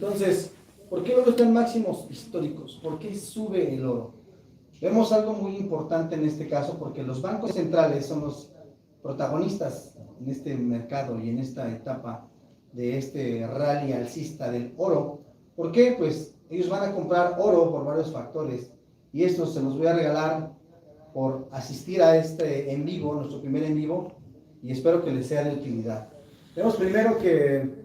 Entonces, ¿por qué el oro está en máximos históricos? ¿Por qué sube el oro? Vemos algo muy importante en este caso porque los bancos centrales son los protagonistas en este mercado y en esta etapa de este rally alcista del oro. ¿Por qué? Pues ellos van a comprar oro por varios factores y esto se los voy a regalar por asistir a este en vivo, nuestro primer en vivo, y espero que les sea de utilidad. Vemos primero que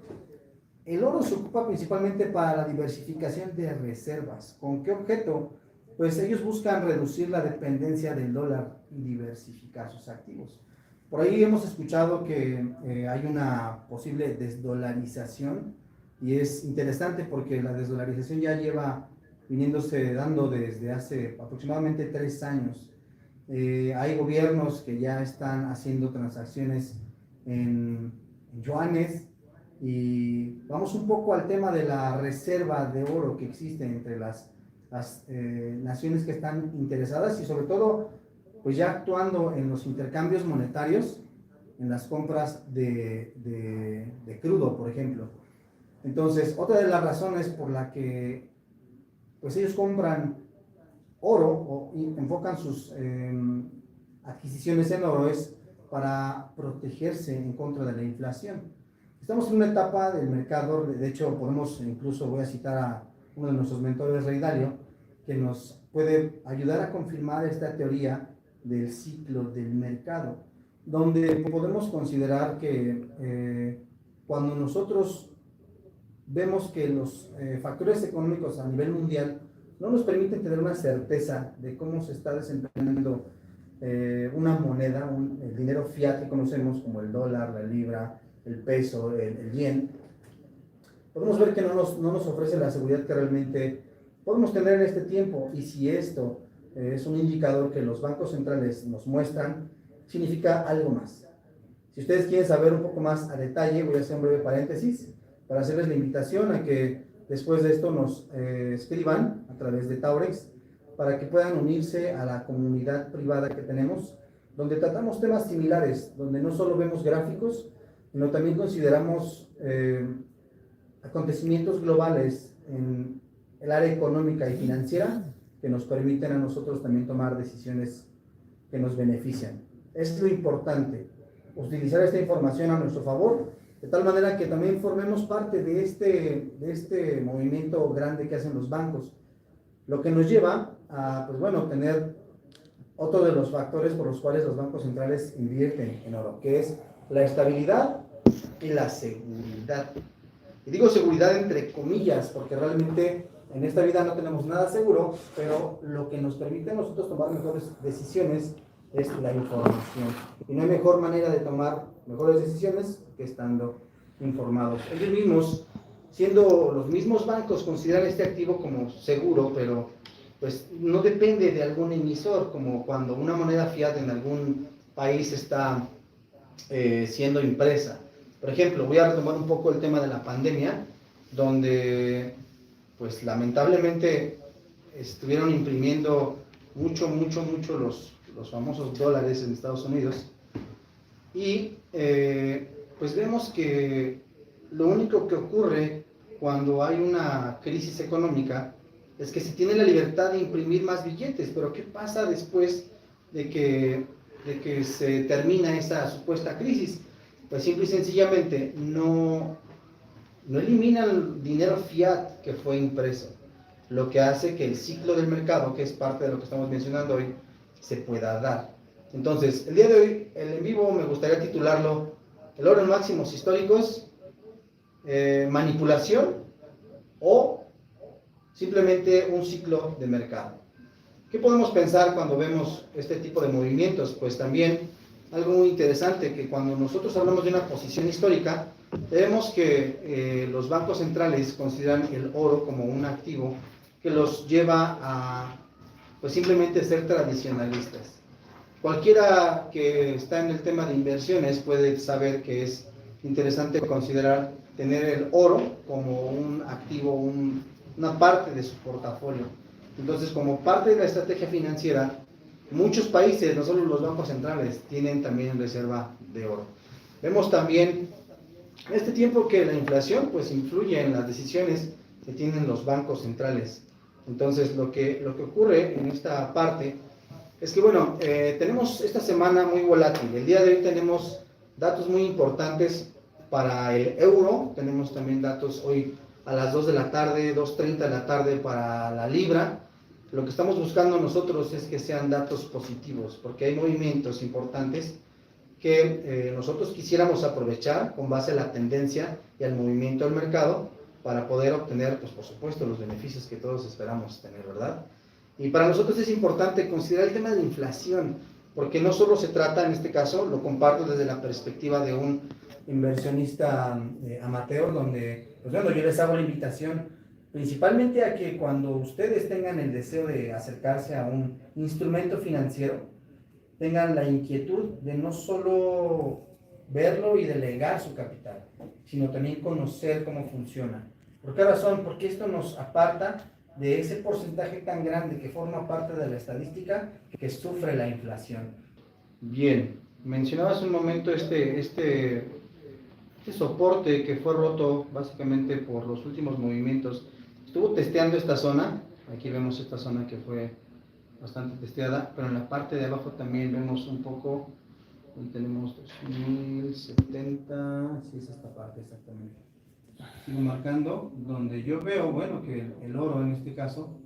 el oro se ocupa principalmente para la diversificación de reservas. ¿Con qué objeto? Pues ellos buscan reducir la dependencia del dólar y diversificar sus activos. Por ahí hemos escuchado que hay una posible desdolarización y es interesante porque la desdolarización ya lleva viniéndose dando desde hace aproximadamente 3 años. Hay gobiernos que ya están haciendo transacciones en yuanes y vamos un poco al tema de la reserva de oro que existe entre las naciones que están interesadas y sobre todo pues ya actuando en los intercambios monetarios, en las compras de crudo, por ejemplo. Entonces, otra de las razones por la que pues ellos compran oro o enfocan sus adquisiciones en oro es para protegerse en contra de la inflación. Estamos en una etapa del mercado, de hecho podemos, incluso voy a citar a uno de nuestros mentores, Rey Dalio, que nos puede ayudar a confirmar esta teoría del ciclo del mercado, donde podemos considerar que cuando nosotros vemos que los factores económicos a nivel mundial no nos permiten tener una certeza de cómo se está desempeñando una moneda, el dinero fiat que conocemos como el dólar, la libra, el peso, el yen, podemos ver que no nos ofrece la seguridad que realmente podemos tener en este tiempo. Y si esto es un indicador que los bancos centrales nos muestran, significa algo más. Si ustedes quieren saber un poco más a detalle, voy a hacer un breve paréntesis para hacerles la invitación a que después de esto nos escriban a través de Taurex para que puedan unirse a la comunidad privada que tenemos, donde tratamos temas similares, donde no solo vemos gráficos, sino también consideramos acontecimientos globales en el área económica y financiera que nos permiten a nosotros también tomar decisiones que nos benefician. Es lo importante, utilizar esta información a nuestro favor, de tal manera que también formemos parte de este movimiento grande que hacen los bancos, lo que nos lleva a, pues bueno, tener otro de los factores por los cuales los bancos centrales invierten en oro, que es la estabilidad y la seguridad. Y digo seguridad entre comillas, porque realmente en esta vida no tenemos nada seguro, pero lo que nos permite a nosotros tomar mejores decisiones es la información. Y no hay mejor manera de tomar mejores decisiones que estando informados. Ellos mismos, siendo los mismos bancos, consideran este activo como seguro, pero pues no depende de algún emisor, como cuando una moneda fiat en algún país está siendo impresa. Por ejemplo, voy a retomar un poco el tema de la pandemia, donde pues lamentablemente estuvieron imprimiendo mucho los famosos dólares en Estados Unidos y pues vemos que lo único que ocurre cuando hay una crisis económica es que se tiene la libertad de imprimir más billetes, pero ¿qué pasa después de que se termina esa supuesta crisis? Pues simple y sencillamente no elimina el dinero fiat que fue impreso, lo que hace que el ciclo del mercado, que es parte de lo que estamos mencionando hoy, se pueda dar. Entonces, el día de hoy, el en vivo me gustaría titularlo el oro en máximos históricos, manipulación o simplemente un ciclo de mercado. ¿Qué podemos pensar cuando vemos este tipo de movimientos? Pues también algo muy interesante, que cuando nosotros hablamos de una posición histórica, vemos que los bancos centrales consideran el oro como un activo que los lleva a pues simplemente ser tradicionalistas. Cualquiera que está en el tema de inversiones puede saber que es interesante considerar tener el oro como un activo, una parte de su portafolio. Entonces, como parte de la estrategia financiera, muchos países, no solo los bancos centrales, tienen también reserva de oro. Vemos también en este tiempo que la inflación pues influye en las decisiones que tienen los bancos centrales. Entonces, lo que ocurre en esta parte es que, bueno, tenemos esta semana muy volátil. El día de hoy tenemos datos muy importantes para el euro. Tenemos también datos hoy a las 2 de la tarde, 2:30 de la tarde para la libra. Lo que estamos buscando nosotros es que sean datos positivos, porque hay movimientos importantes que nosotros quisiéramos aprovechar con base a la tendencia y al movimiento del mercado para poder obtener, pues por supuesto, los beneficios que todos esperamos tener, ¿verdad? Y para nosotros es importante considerar el tema de la inflación, porque no solo se trata, en este caso, lo comparto desde la perspectiva de un inversionista amateur, donde, pues bueno, yo les hago la invitación principalmente a que cuando ustedes tengan el deseo de acercarse a un instrumento financiero, tengan la inquietud de no solo verlo y delegar su capital, sino también conocer cómo funciona. ¿Por qué razón? Porque esto nos aparta de ese porcentaje tan grande que forma parte de la estadística que sufre la inflación. Bien, mencionabas un momento este soporte que fue roto básicamente por los últimos movimientos. Estuvo testeando esta zona, aquí vemos esta zona que fue bastante testeada, pero en la parte de abajo también vemos un poco, tenemos 2070, sí es esta parte exactamente. Sigo marcando, donde yo veo, bueno, que el oro en este caso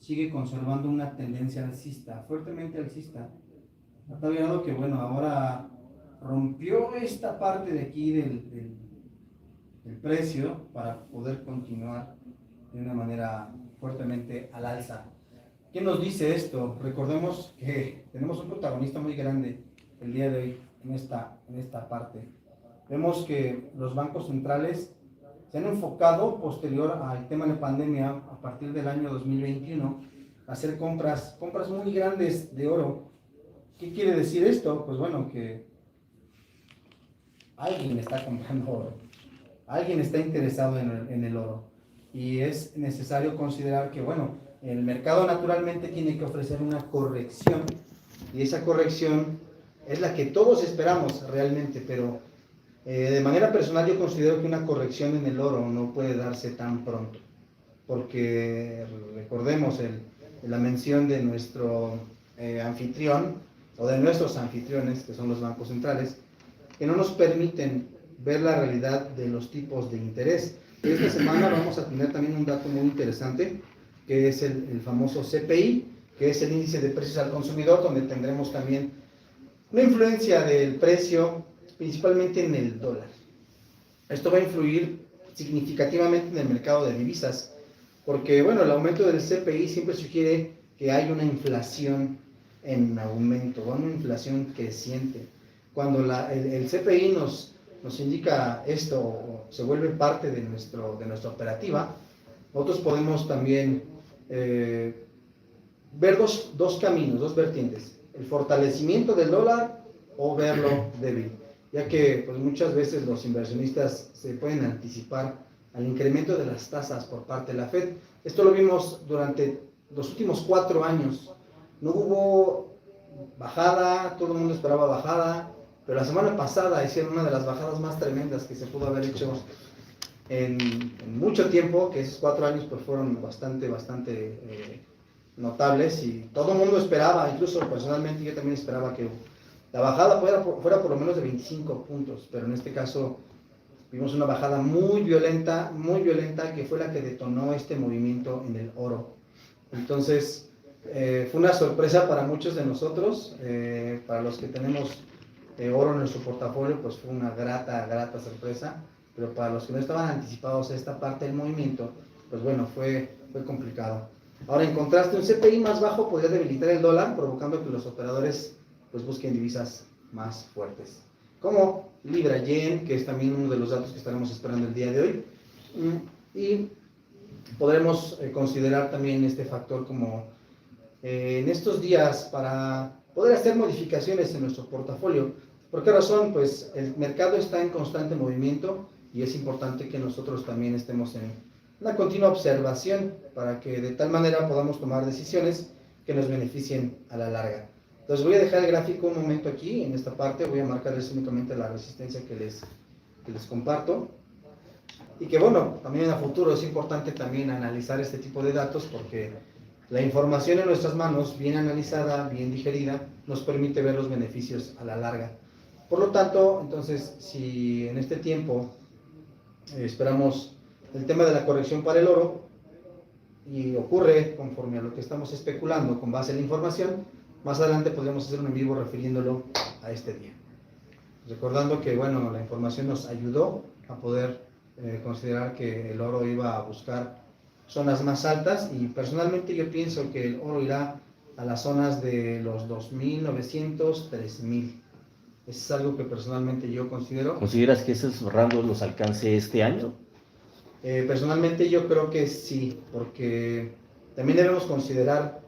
sigue conservando una tendencia alcista, fuertemente alcista. Ha tal grado que, bueno, ahora rompió esta parte de aquí del precio para poder continuar de una manera fuertemente al alza. ¿Qué nos dice esto? Recordemos que tenemos un protagonista muy grande el día de hoy en esta parte. Vemos que los bancos centrales se han enfocado posterior al tema de pandemia a partir del año 2021 a hacer compras muy grandes de oro. ¿Qué quiere decir esto? Pues bueno, que alguien está comprando oro, alguien está interesado en el oro y es necesario considerar que, bueno, el mercado naturalmente tiene que ofrecer una corrección y esa corrección es la que todos esperamos realmente, pero de manera personal yo considero que una corrección en el oro no puede darse tan pronto, porque recordemos la mención de nuestro anfitrión o de nuestros anfitriones, que son los bancos centrales, que no nos permiten ver la realidad de los tipos de interés. Esta semana vamos a tener también un dato muy interesante, que es el famoso CPI, que es el índice de precios al consumidor, donde tendremos también una influencia del precio, principalmente en el dólar. Esto va a influir significativamente en el mercado de divisas, porque bueno, el aumento del CPI siempre sugiere que hay una inflación en aumento, o una inflación creciente. Cuando el CPI nos indica esto, o se vuelve parte de nuestra operativa, nosotros podemos también ver dos caminos, dos vertientes: el fortalecimiento del dólar o verlo débil, ya que pues, muchas veces los inversionistas se pueden anticipar al incremento de las tasas por parte de la Fed. Esto lo vimos durante los últimos 4 años. No hubo bajada, todo el mundo esperaba bajada, pero la semana pasada hicieron una de las bajadas más tremendas que se pudo haber hecho en mucho tiempo, que esos 4 años pues fueron bastante notables, y todo el mundo esperaba, incluso personalmente yo también esperaba que la bajada fuera por lo menos de 25 puntos, pero en este caso vimos una bajada muy violenta, que fue la que detonó este movimiento en el oro. Entonces fue una sorpresa para muchos de nosotros, para los que tenemos oro en nuestro portafolio, pues fue una grata sorpresa, pero para los que no estaban anticipados a esta parte del movimiento, pues bueno, fue complicado. Ahora, en contraste, un CPI más bajo podría debilitar el dólar, provocando que los operadores pues busquen divisas más fuertes, como libra yen, que es también uno de los datos que estaremos esperando el día de hoy, y podremos considerar también este factor como en estos días para poder hacer modificaciones en nuestro portafolio. ¿Por qué razón? Pues el mercado está en constante movimiento y es importante que nosotros también estemos en una continua observación para que de tal manera podamos tomar decisiones que nos beneficien a la larga. Entonces voy a dejar el gráfico un momento aquí, en esta parte, voy a marcarles únicamente la resistencia que les comparto. y que bueno, también a futuro es importante también analizar este tipo de datos porque la información en nuestras manos, bien analizada, bien digerida, nos permite ver los beneficios a la larga. Por lo tanto, entonces, si en este tiempo esperamos el tema de la corrección para el oro y ocurre conforme a lo que estamos especulando con base en la información, más adelante podríamos hacer un en vivo refiriéndolo a este día. Recordando que, bueno, la información nos ayudó a poder considerar que el oro iba a buscar zonas más altas y personalmente yo pienso que el oro irá a las zonas de los 2.900, 3.000. Eso es algo que personalmente yo considero. ¿Consideras que esos rangos los alcance este año? Personalmente yo creo que sí, porque también debemos considerar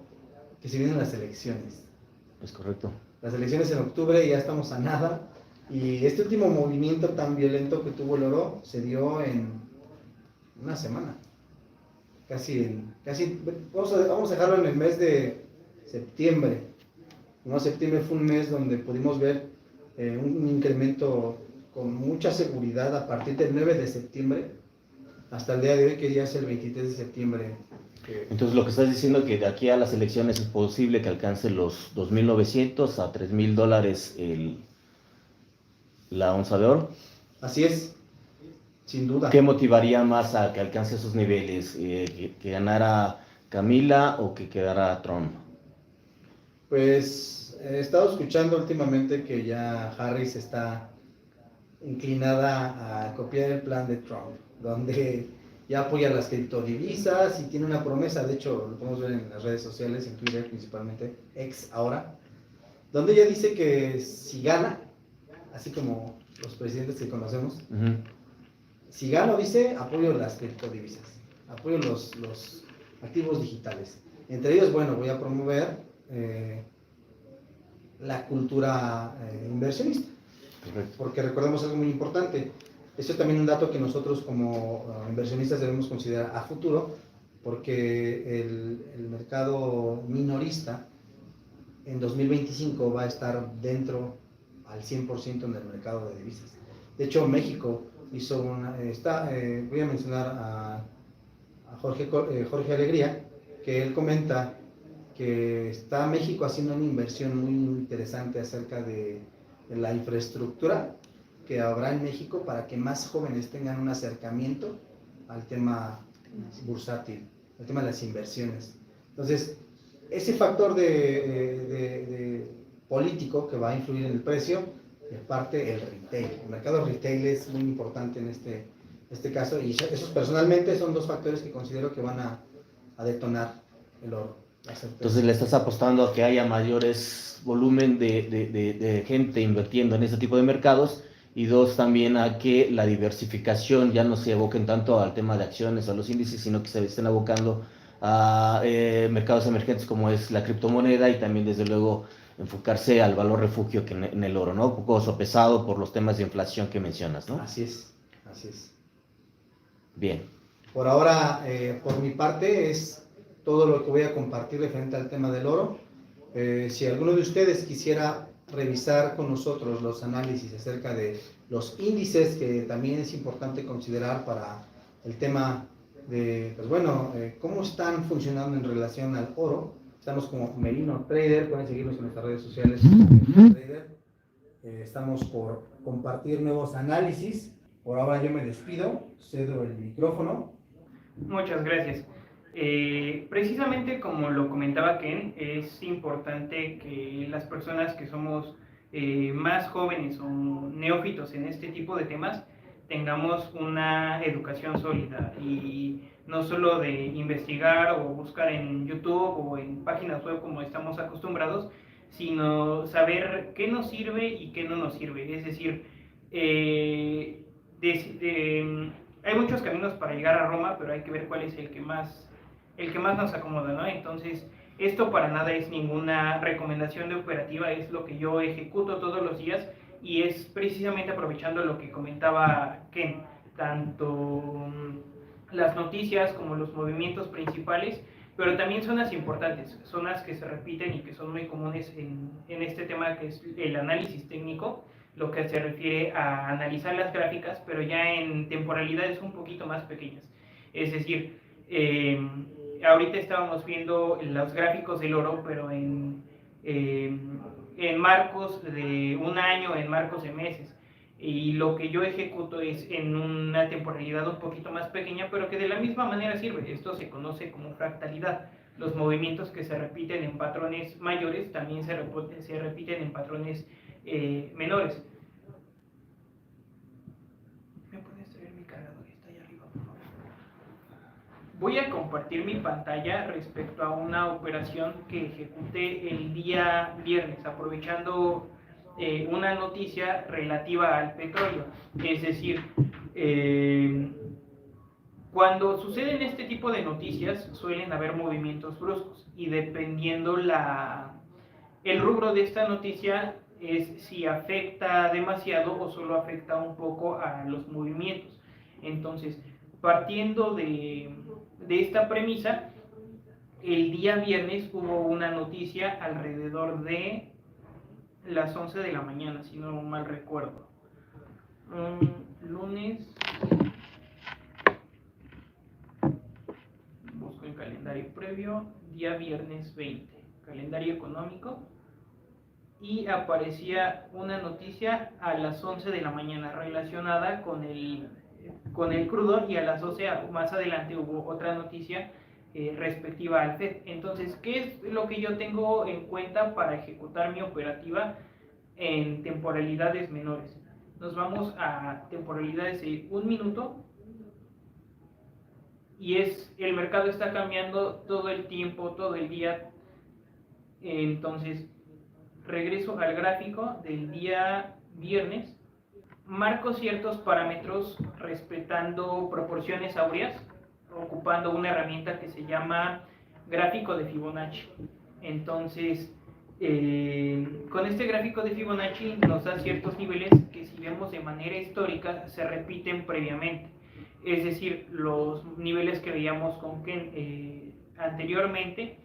que se vienen las elecciones. Es correcto. Las elecciones en octubre, ya estamos a nada, y este último movimiento tan violento que tuvo el oro se dio en una semana. Casi vamos a dejarlo en el mes de septiembre. ¿No? Septiembre fue un mes donde pudimos ver un incremento con mucha seguridad a partir del 9 de septiembre hasta el día de hoy, que ya es el 23 de septiembre. Entonces lo que estás diciendo es que de aquí a las elecciones es posible que alcance los 2.900 a $3.000 la onza de oro. Así es, sin duda. ¿Qué motivaría más a que alcance esos niveles? ¿Que ganara Kamala o que quedara Trump? Pues he estado escuchando últimamente que ya Harris está inclinada a copiar el plan de Trump, donde ya apoya las criptodivisas y tiene una promesa, de hecho lo podemos ver en las redes sociales, en Twitter principalmente, X ahora, donde ella dice que si gana, así como los presidentes que conocemos, si gano, dice, apoyo las criptodivisas, apoyo los activos digitales. Entre ellos, bueno, voy a promover la cultura inversionista. Correcto. Porque recordemos algo muy importante. Esto es también un dato que nosotros como inversionistas debemos considerar a futuro, porque el mercado minorista en 2025 va a estar dentro al 100% en el mercado de divisas. De hecho, México hizo voy a mencionar a Jorge Alegría, que él comenta que está México haciendo una inversión muy interesante acerca de la infraestructura que habrá en México para que más jóvenes tengan un acercamiento al tema bursátil, al tema de las inversiones. Entonces, ese factor de político que va a influir en el precio, y aparte el retail. El mercado retail es muy importante en este caso, y esos personalmente son dos factores que considero que van a detonar el oro. Entonces le estás apostando a que haya mayores volumen de gente invirtiendo en este tipo de mercados, y dos, también a que la diversificación ya no se aboquen tanto al tema de acciones o a los índices, sino que se estén abocando a mercados emergentes como es la criptomoneda, y también desde luego enfocarse al valor refugio que en el oro, ¿no? Un poco sopesado por los temas de inflación que mencionas, ¿no? Así es, así es. Bien. Por ahora, por mi parte, es todo lo que voy a compartir referente al tema del oro. Si alguno de ustedes quisiera revisar con nosotros los análisis acerca de los índices, que también es importante considerar para el tema de, pues bueno, cómo están funcionando en relación al oro. Estamos como Merino Trader, pueden seguirnos en nuestras redes sociales. Trader. Estamos por compartir nuevos análisis. Por ahora yo me despido, cedo el micrófono. Muchas gracias. Precisamente como lo comentaba Ken, es importante que las personas que somos más jóvenes o neófitos en este tipo de temas tengamos una educación sólida, y no solo de investigar o buscar en YouTube o en páginas web como estamos acostumbrados, sino saber qué nos sirve y qué no nos sirve. Es decir, hay muchos caminos para llegar a Roma, pero hay que ver cuál es el que más nos acomoda, ¿no? Entonces, esto para nada es ninguna recomendación de operativa, es lo que yo ejecuto todos los días, y es precisamente aprovechando lo que comentaba Ken, tanto las noticias como los movimientos principales, pero también zonas importantes, zonas que se repiten y que son muy comunes en este tema, que es el análisis técnico, lo que se refiere a analizar las gráficas, pero ya en temporalidades un poquito más pequeñas. Es decir, ahorita estábamos viendo los gráficos del oro, pero en marcos de un año, en marcos de meses. Y lo que yo ejecuto es en una temporalidad un poquito más pequeña, pero que de la misma manera sirve. Esto se conoce como fractalidad. Los movimientos que se repiten en patrones mayores también se repiten en patrones menores. ¿Me puedes traer mi cargador? Está ahí arriba, por favor. Voy a compartir mi pantalla respecto a una operación que ejecuté el día viernes, aprovechando una noticia relativa al petróleo. Es decir, cuando suceden este tipo de noticias suelen haber movimientos bruscos y dependiendo el rubro de esta noticia es si afecta demasiado o solo afecta un poco a los movimientos. Entonces, partiendo de esta premisa, el día viernes hubo una noticia alrededor de las 11 de la mañana, si no mal recuerdo. Lunes, busco el calendario previo, día viernes 20, calendario económico, y aparecía una noticia a las 11 de la mañana relacionada con el crudo, y a las 12 más adelante hubo otra noticia respectiva al FED. Entonces, ¿qué es lo que yo tengo en cuenta para ejecutar mi operativa en temporalidades menores? Nos vamos a temporalidades de un minuto, y el mercado está cambiando todo el tiempo, todo el día. Entonces, regreso al gráfico del día viernes, marco ciertos parámetros respetando proporciones áureas, ocupando una herramienta que se llama gráfico de Fibonacci. Entonces, con este gráfico de Fibonacci nos da ciertos niveles que, si vemos de manera histórica, se repiten previamente. Es decir, los niveles que veíamos con Ken anteriormente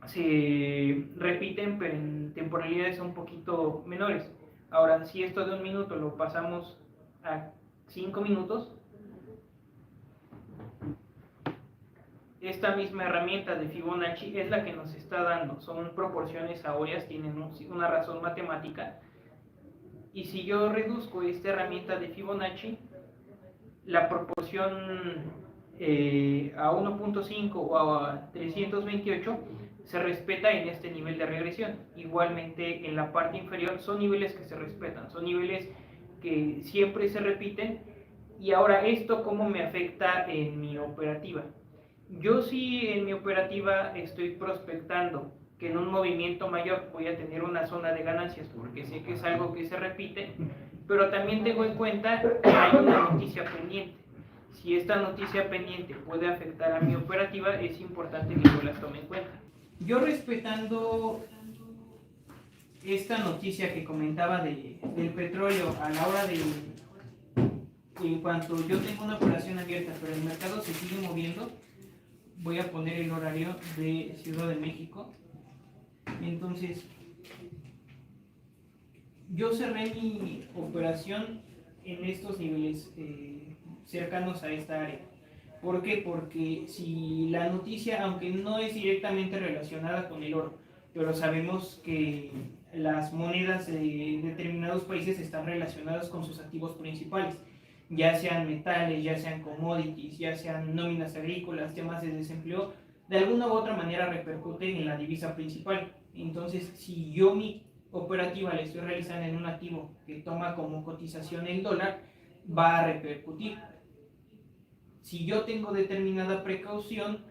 se repiten, pero en temporalidades un poquito menores. Ahora, si esto de un minuto lo pasamos a 5 minutos, esta misma herramienta de Fibonacci es la que nos está dando. Son proporciones áureas, tienen una razón matemática. Y si yo reduzco esta herramienta de Fibonacci, la proporción a 1.5 o a 328 se respeta en este nivel de regresión. Igualmente en la parte inferior son niveles que se respetan, son niveles que siempre se repiten. Y ahora, ¿esto cómo me afecta en mi operativa? Yo sí en mi operativa estoy prospectando que en un movimiento mayor voy a tener una zona de ganancias, porque sé que es algo que se repite, pero también tengo en cuenta que hay una noticia pendiente. Si esta noticia pendiente puede afectar a mi operativa, es importante que yo las tome en cuenta. Yo, respetando esta noticia que comentaba del petróleo, a la hora de, en cuanto yo tengo una operación abierta, pero el mercado se sigue moviendo, voy a poner el horario de Ciudad de México. Entonces, yo cerré mi operación en estos niveles cercanos a esta área. ¿Por qué? Porque si la noticia, aunque no es directamente relacionada con el oro, pero sabemos que las monedas de determinados países están relacionadas con sus activos principales, ya sean metales, ya sean commodities, ya sean nóminas agrícolas, temas de desempleo, de alguna u otra manera repercuten en la divisa principal. Entonces, si yo mi operativa la estoy realizando en un activo que toma como cotización el dólar, va a repercutir. Si yo tengo determinada precaución,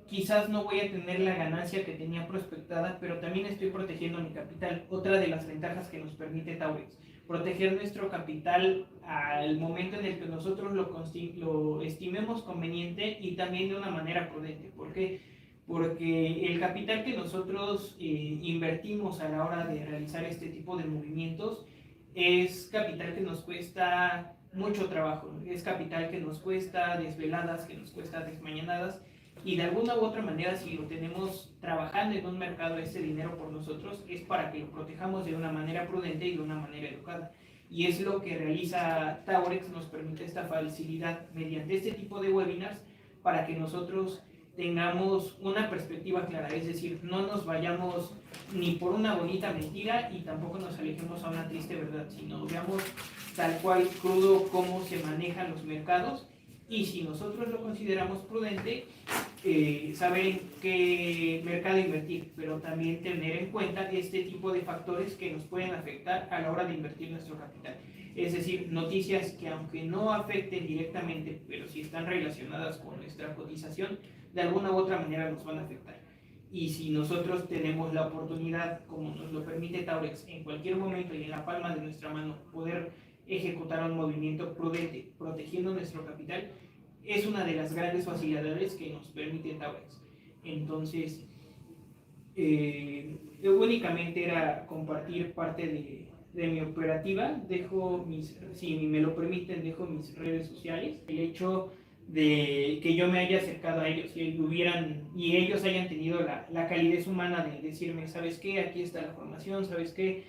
quizás no voy a tener la ganancia que tenía prospectada, pero también estoy protegiendo mi capital. Otra de las ventajas que nos permite Taurex, proteger nuestro capital al momento en el que nosotros lo estimemos conveniente, y también de una manera prudente. ¿Por qué? Porque el capital que nosotros invertimos a la hora de realizar este tipo de movimientos es capital que nos cuesta mucho trabajo, es capital que nos cuesta desveladas, que nos cuesta desmañanadas, y de alguna u otra manera, si lo tenemos trabajando en un mercado ese dinero por nosotros, es para que lo protejamos de una manera prudente y de una manera educada. Y es lo que realiza Taurex, nos permite esta facilidad mediante este tipo de webinars para que nosotros tengamos una perspectiva clara, es decir, no nos vayamos ni por una bonita mentira y tampoco nos alejemos a una triste verdad, sino veamos tal cual crudo cómo se manejan los mercados, y si nosotros lo consideramos prudente, saber en qué mercado invertir, pero también tener en cuenta este tipo de factores que nos pueden afectar a la hora de invertir nuestro capital. Es decir, noticias que aunque no afecten directamente, pero si están relacionadas con nuestra cotización, de alguna u otra manera nos van a afectar. Y si nosotros tenemos la oportunidad, como nos lo permite Taurex, en cualquier momento y en la palma de nuestra mano, poder ejecutar un movimiento prudente, protegiendo nuestro capital, es una de las grandes facilidades que nos permite Taurex. Entonces, únicamente era compartir parte de mi operativa. Dejo si me lo permiten, dejo mis redes sociales. El hecho de que yo me haya acercado a ellos y ellos hayan tenido la calidez humana de decirme, ¿sabes qué? Aquí está la formación, ¿sabes qué?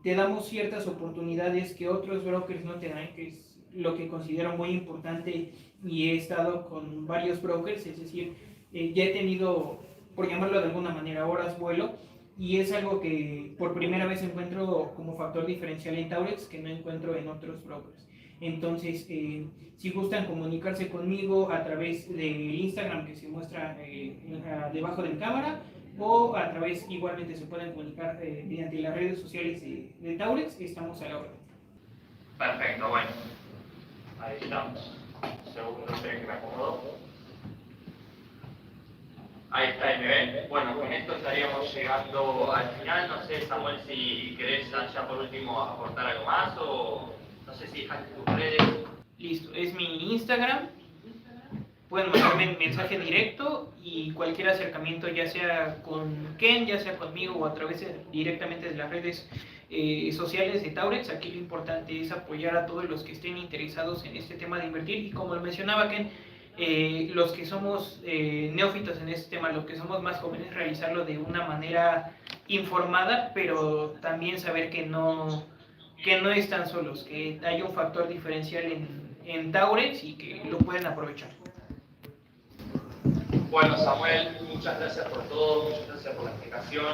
Te damos ciertas oportunidades que otros brokers no te dan, que es lo que considero muy importante, y he estado con varios brokers, es decir, ya he tenido, por llamarlo de alguna manera, horas vuelo, y es algo que por primera vez encuentro como factor diferencial en Taurex que no encuentro en otros brokers. Entonces, si gustan comunicarse conmigo a través del Instagram que se muestra debajo de la cámara, o a través, igualmente se pueden comunicar mediante las redes sociales de Taurex, estamos a la orden. Perfecto, bueno, ahí estamos. Segundo, que me acomodo. Ahí está el nivel. Bueno, con esto estaríamos llegando al final. No sé, Samuel, si querés ya por último aportar algo más, o no sé si dejaste tus redes. Listo, es mi Instagram. Pueden mandarme un mensaje directo, y cualquier acercamiento, ya sea con Ken, ya sea conmigo, o a través directamente de las redes sociales de Taurex. Aquí lo importante es apoyar a todos los que estén interesados en este tema de invertir, y como lo mencionaba Ken, los que somos neófitos en este tema, los que somos más jóvenes, realizarlo de una manera informada, pero también saber que no están solos, que hay un factor diferencial en Taurex y que lo pueden aprovechar. Bueno, Samuel, muchas gracias por todo, muchas gracias por la explicación.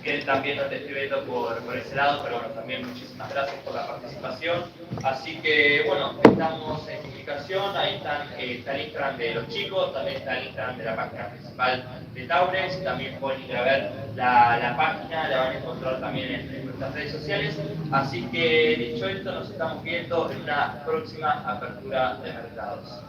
Él también no te estoy viendo por ese lado, pero bueno, también muchísimas gracias por la participación. Así que, bueno, estamos en comunicación. Ahí está el Instagram de los chicos, también está el Instagram de la página principal de Taurex. También pueden ir a ver la página, la van a encontrar también en nuestras redes sociales. Así que, dicho esto, nos estamos viendo en una próxima apertura de mercados.